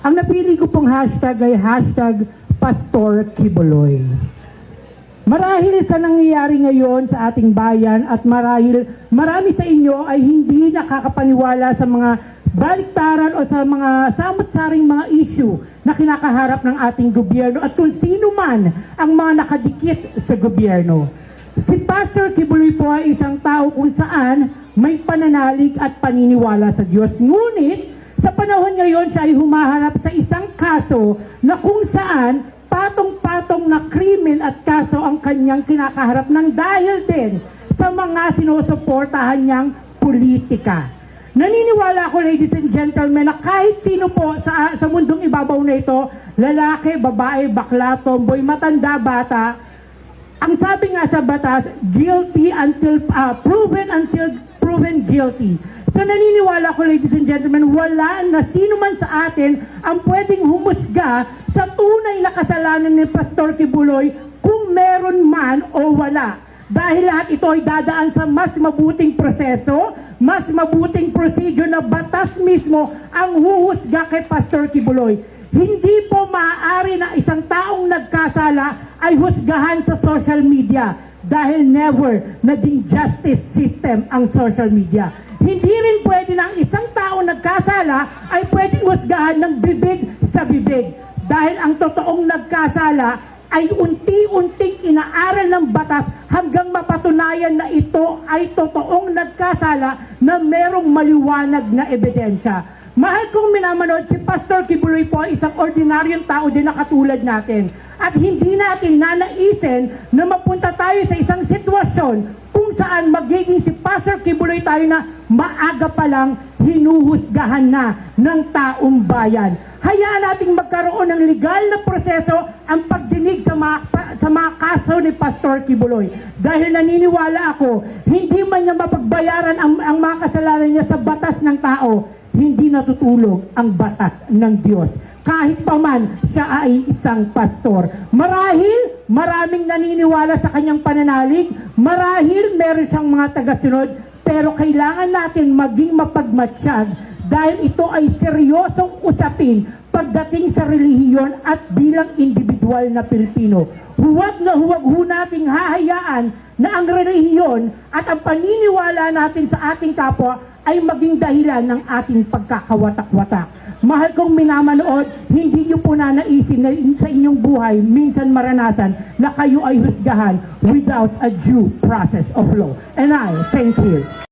Ang napili ko pong hashtag ay hashtag Pastor Quiboloy. Marahil sa nangyayari ngayon sa ating bayan at marahil marami sa inyo ay hindi nakakapaniwala sa mga baliktaran o sa mga samot-saring mga issue na kinakaharap ng ating gobyerno at kung sino man ang mga nakadikit sa gobyerno. Si Pastor Quiboloy po ay isang tao kung saan may pananalig at paniniwala sa Diyos. Ngunit sa panahon ngayon siya ay humaharap sa isang kaso na kung saan patong-patong na krimen at kaso ang kanyang kinakaharap ng dahil din sa mga sinusuportahan niyang politika. Naniniwala ako, ladies and gentlemen, na kahit sino po sa mundong ibabaw na ito, lalaki, babae, bakla, tomboy, matanda, bata, ang sabi nga sa batas, guilty until proven guilty. So naniniwala ko, ladies and gentlemen, wala na sino man sa atin ang pwedeng humusga sa tunay na kasalanan ni Pastor Quiboloy kung meron man o wala. Dahil lahat ito ay dadaan sa mas mabuting proseso, mas mabuting procedure na batas mismo ang huhusga kay Pastor Quiboloy. Hindi po maaari na isang taong nagkasala ay husgahan sa social media dahil never naging justice system ang social media. Hindi rin pwede na ang isang taong nagkasala ay pwedeng husgahan ng bibig sa bibig dahil ang totoong nagkasala ay unti-unting inaaral ng batas hanggang mapatunayan na ito ay totoong nagkasala na merong maliwanag na ebidensya. Mahal kong minamanood, si Pastor Quiboloy po ay isang ordinaryong tao din na katulad natin. At hindi natin nanaisin na mapunta tayo sa isang sitwasyon kung saan magiging si Pastor Quiboloy tayo na maaga pa lang hinuhusgahan na ng taong bayan. Hayaan nating magkaroon ng legal na proseso ang pagdinig sa mga kaso ni Pastor Quiboloy. Dahil naniniwala ako, hindi man niya mapagbayaran ang mga kasalanan niya sa batas ng tao, hindi natutulog ang batas ng Diyos. Kahit pa man siya ay isang pastor. Marahil maraming naniniwala sa kanyang pananalig, marahil meron siyang mga tagasunod, pero kailangan natin maging mapagmatsyag dahil ito ay seryosong usapin pagdating sa relihiyon at bilang individual na Pilipino. Huwag ho nating hahayaan na ang relihiyon at ang paniniwala natin sa ating kapwa ay maging dahilan ng ating pagkakawatak-watak. Mahal kong minamanood, hindi niyo po nanaisin na sa inyong buhay minsan maranasan na kayo ay husgahan without a due process of law. And I thank you.